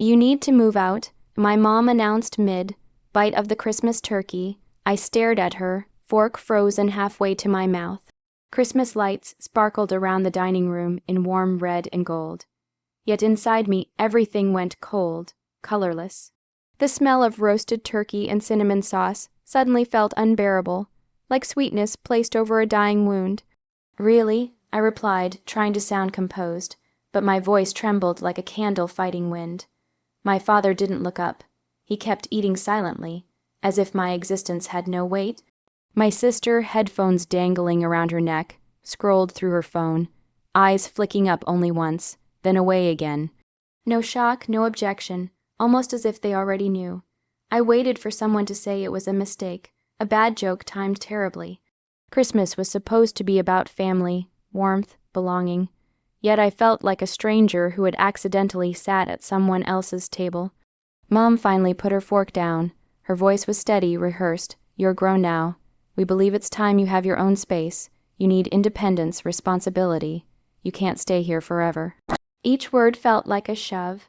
"You need to move out," my mom announced mid-bite of the Christmas turkey. I stared at her, fork frozen halfway to my mouth. Christmas lights sparkled around the dining room in warm red and gold. Yet inside me everything went cold, colorless. The smell of roasted turkey and cinnamon sauce suddenly felt unbearable, like sweetness placed over a dying wound. "Really?" I replied, trying to sound composed, but my voice trembled like a candle fighting wind. My father didn't look up. He kept eating silently, as if my existence had no weight. My sister, headphones dangling around her neck, scrolled through her phone, eyes flicking up only once, then away again. No shock, no objection, almost as if they already knew. I waited for someone to say it was a mistake, a bad joke timed terribly. Christmas was supposed to be about family, warmth, belonging. Yet I felt like a stranger who had accidentally sat at someone else's table. Mom finally put her fork down. Her voice was steady, rehearsed. "You're grown now. We believe it's time you have your own space. You need independence, responsibility. You can't stay here forever." Each word felt like a shove.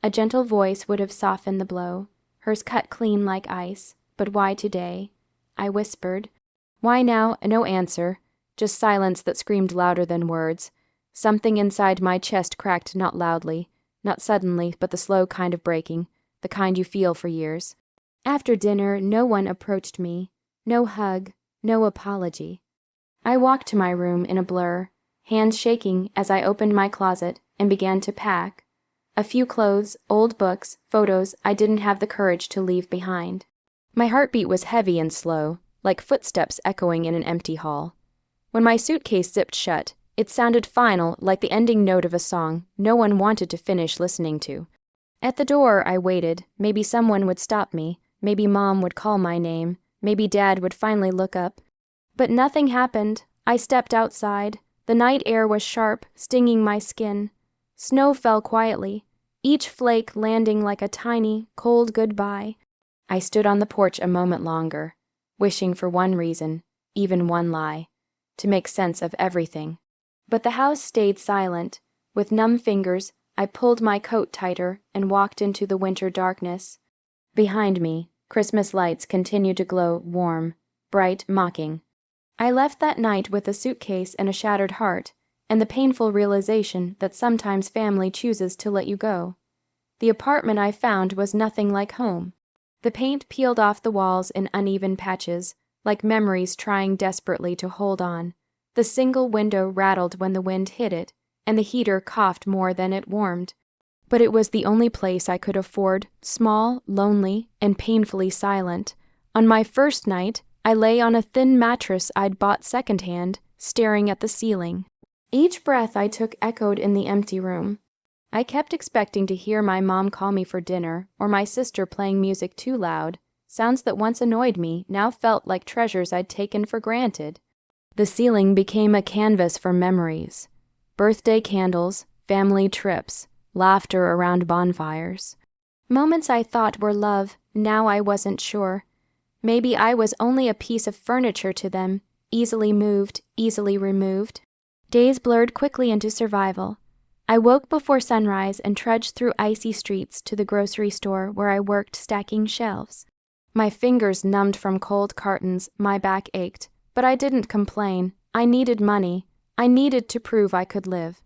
A gentle voice would have softened the blow. Hers cut clean like ice. "But why today?" I whispered. "Why now?" No answer. Just silence that screamed louder than words. Something inside my chest cracked, not loudly, not suddenly, but the slow kind of breaking, the kind you feel for years. After dinner, no one approached me. No hug, no apology. I walked to my room in a blur, hands shaking as I opened my closet and began to pack. A few clothes, old books, photos I didn't have the courage to leave behind. My heartbeat was heavy and slow, like footsteps echoing in an empty hall. When my suitcase zipped shut, it sounded final, like the ending note of a song no one wanted to finish listening to. At the door, I waited. Maybe someone would stop me. Maybe Mom would call my name. Maybe Dad would finally look up. But nothing happened. I stepped outside. The night air was sharp, stinging my skin. Snow fell quietly, each flake landing like a tiny, cold goodbye. I stood on the porch a moment longer, wishing for one reason, even one lie, to make sense of everything. But the house stayed silent. With numb fingers, I pulled my coat tighter and walked into the winter darkness. Behind me, Christmas lights continued to glow warm, bright, mocking. I left that night with a suitcase and a shattered heart, and the painful realization that sometimes family chooses to let you go. The apartment I found was nothing like home. The paint peeled off the walls in uneven patches, like memories trying desperately to hold on. The single window rattled when the wind hit it, and the heater coughed more than it warmed. But it was the only place I could afford, small, lonely, and painfully silent. On my first night, I lay on a thin mattress I'd bought secondhand, staring at the ceiling. Each breath I took echoed in the empty room. I kept expecting to hear my mom call me for dinner, or my sister playing music too loud. Sounds that once annoyed me now felt like treasures I'd taken for granted. The ceiling became a canvas for memories. Birthday candles, family trips, laughter around bonfires. Moments I thought were love, now I wasn't sure. Maybe I was only a piece of furniture to them, easily moved, easily removed. Days blurred quickly into survival. I woke before sunrise and trudged through icy streets to the grocery store where I worked stacking shelves. My fingers numbed from cold cartons, my back ached, but I didn't complain. I needed money. I needed to prove I could live.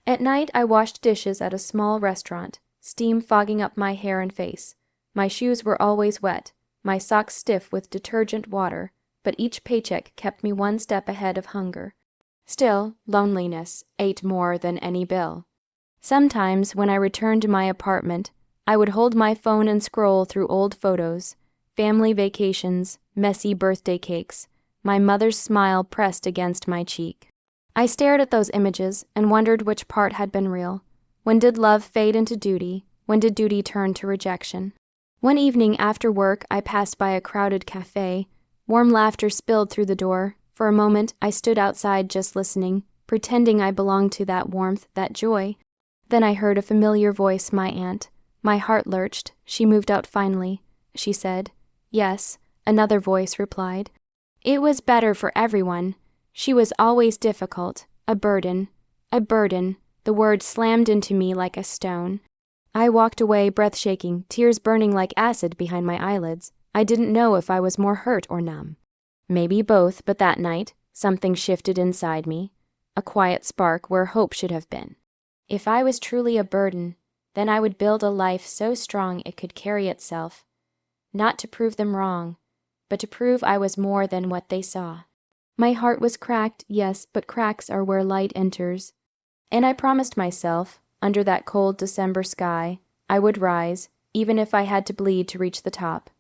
At night, I washed dishes at a small restaurant, steam fogging up my hair and face. My shoes were always wet, my socks stiff with detergent water, but each paycheck kept me one step ahead of hunger. Still, loneliness ate more than any bill. Sometimes, when I returned to my apartment, I would hold my phone and scroll through old photos, family vacations, messy birthday cakes, my mother's smile pressed against my cheek. I stared at those images and wondered which part had been real. When did love fade into duty? When did duty turn to rejection? One evening after work, I passed by a crowded cafe. Warm laughter spilled through the door. For a moment, I stood outside just listening, pretending I belonged to that warmth, that joy. Then I heard a familiar voice, my aunt. My heart lurched. She moved out finally. She said, "Yes." Another voice replied. It was better for everyone. She was always difficult, a burden. The word slammed into me like a stone. I walked away, breath shaking, tears burning like acid behind my eyelids. I didn't know if I was more hurt or numb. Maybe both, but that night, something shifted inside me, a quiet spark where hope should have been. If I was truly a burden, then I would build a life so strong it could carry itself, not to prove them wrong, but to prove I was more than what they saw. My heart was cracked, yes, but cracks are where light enters. And I promised myself, under that cold December sky, I would rise, even if I had to bleed to reach the top.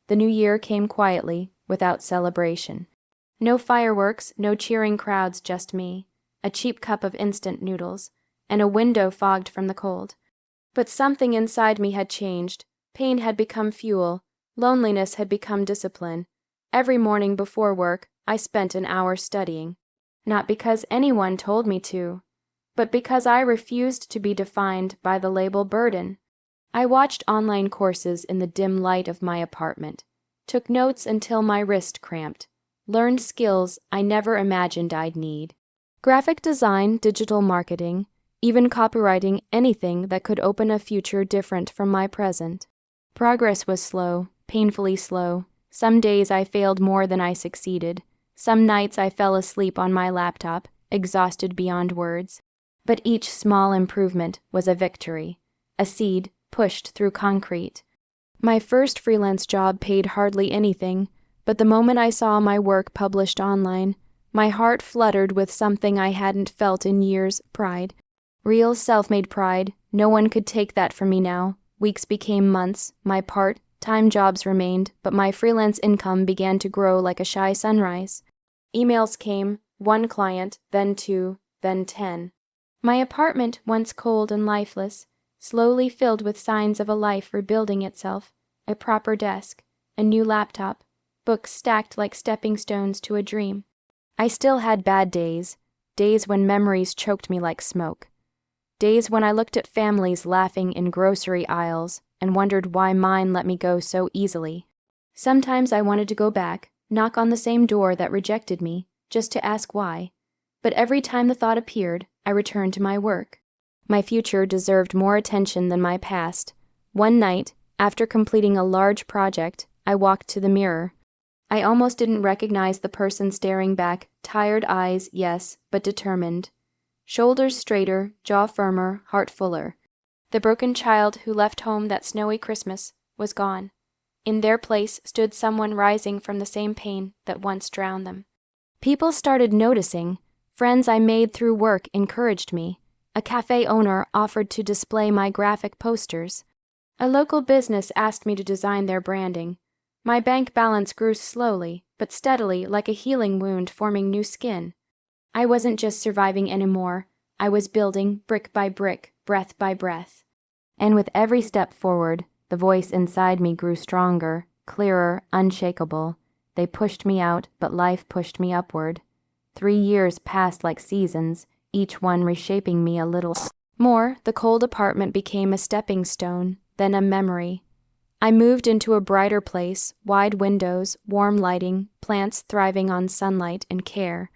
The new year came quietly, without celebration. No fireworks, no cheering crowds, just me, a cheap cup of instant noodles, and a window fogged from the cold. But something inside me had changed. Pain had become fuel. Loneliness had become discipline. Every morning before work, I spent an hour studying. Not because anyone told me to, but because I refused to be defined by the label burden. I watched online courses in the dim light of my apartment, took notes until my wrist cramped, learned skills I never imagined I'd need. Graphic design, digital marketing, even copywriting, anything that could open a future different from my present. Progress was slow, painfully slow. Some days I failed more than I succeeded. Some nights I fell asleep on my laptop, exhausted beyond words. But each small improvement was a victory, a seed pushed through concrete. My first freelance job paid hardly anything, but the moment I saw my work published online, my heart fluttered with something I hadn't felt in years: pride. Real self-made pride. No one could take that from me now. Weeks became months. My part-time jobs remained, but my freelance income began to grow like a shy sunrise. Emails came, one client, then 2, then 10. My apartment, once cold and lifeless, slowly filled with signs of a life rebuilding itself, a proper desk, a new laptop, books stacked like stepping stones to a dream. I still had bad days, days when memories choked me like smoke. Days when I looked at families laughing in grocery aisles and wondered why mine let me go so easily. Sometimes I wanted to go back, knock on the same door that rejected me, just to ask why. But every time the thought appeared, I returned to my work. My future deserved more attention than my past. One night, after completing a large project, I walked to the mirror. I almost didn't recognize the person staring back, tired eyes, yes, but determined. Shoulders straighter, jaw firmer, heart fuller. The broken child who left home that snowy Christmas was gone. In their place stood someone rising from the same pain that once drowned them. People started noticing. Friends I made through work encouraged me. A cafe owner offered to display my graphic posters. A local business asked me to design their branding. My bank balance grew slowly, but steadily, like a healing wound forming new skin. I wasn't just surviving anymore. I was building, brick by brick, breath by breath. And with every step forward, the voice inside me grew stronger, clearer, unshakable. They pushed me out, but life pushed me upward. 3 years passed like seasons, each one reshaping me a little more. The cold apartment became a stepping stone, then a memory. I moved into a brighter place, wide windows, warm lighting, plants thriving on sunlight and care.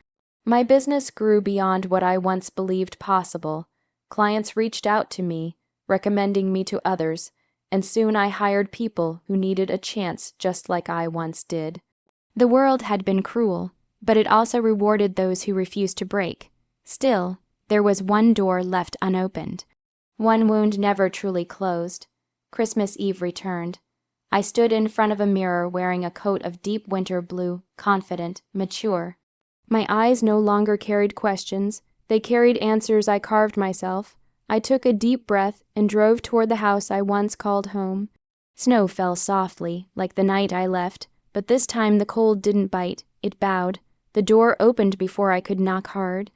My business grew beyond what I once believed possible. Clients reached out to me, recommending me to others, and soon I hired people who needed a chance just like I once did. The world had been cruel, but it also rewarded those who refused to break. Still, there was one door left unopened. One wound never truly closed. Christmas Eve returned. I stood in front of a mirror wearing a coat of deep winter blue, confident, mature. My eyes no longer carried questions. They carried answers I carved myself. I took a deep breath and drove toward the house I once called home. Snow fell softly, like the night I left, but this time the cold didn't bite. It bowed. The door opened before I could knock hard.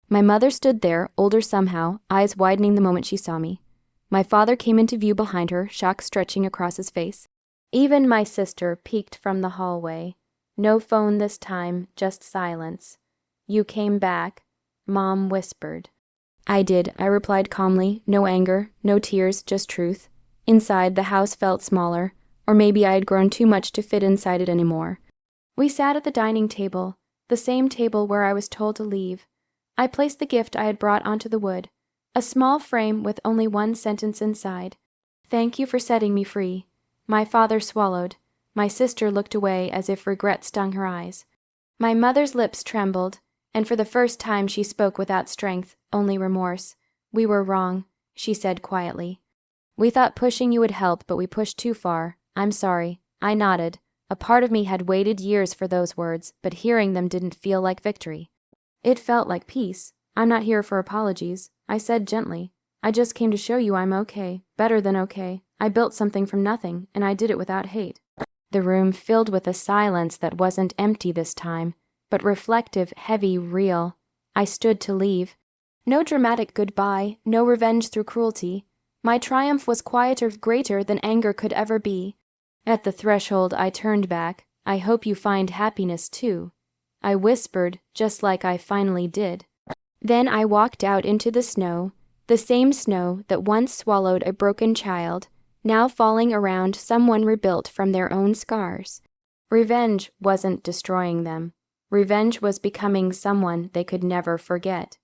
My mother stood there, older somehow, eyes widening the moment she saw me. My father came into view behind her, shock stretching across his face. Even my sister peeked from the hallway. No phone this time, just silence. "You came back," Mom whispered. "I did," I replied calmly, no anger, no tears, just truth. Inside, the house felt smaller, or maybe I had grown too much to fit inside it anymore. We sat at the dining table, the same table where I was told to leave. I placed the gift I had brought onto the wood, A small frame with only one sentence inside. "Thank you for setting me free." My father swallowed. My sister looked away as if regret stung her eyes. My mother's lips trembled, and for the first time she spoke without strength, only remorse. "We were wrong," she said quietly. "We thought pushing you would help, but we pushed too far. I'm sorry." I nodded. A part of me had waited years for those words, but hearing them didn't feel like victory. It felt like peace. "I'm not here for apologies," I said gently. "I just came to show you I'm okay, better than okay. I built something from nothing, and I did it without hate." The room filled with a silence that wasn't empty this time, but reflective, heavy, real. I stood to leave. No dramatic goodbye, no revenge through cruelty. My triumph was quieter, greater than anger could ever be. At the threshold, I turned back. "I hope you find happiness too," I whispered, just like I finally did. Then I walked out into the snow, the same snow that once swallowed a broken child, now falling around someone rebuilt from their own scars. Revenge wasn't destroying them. Revenge was becoming someone they could never forget.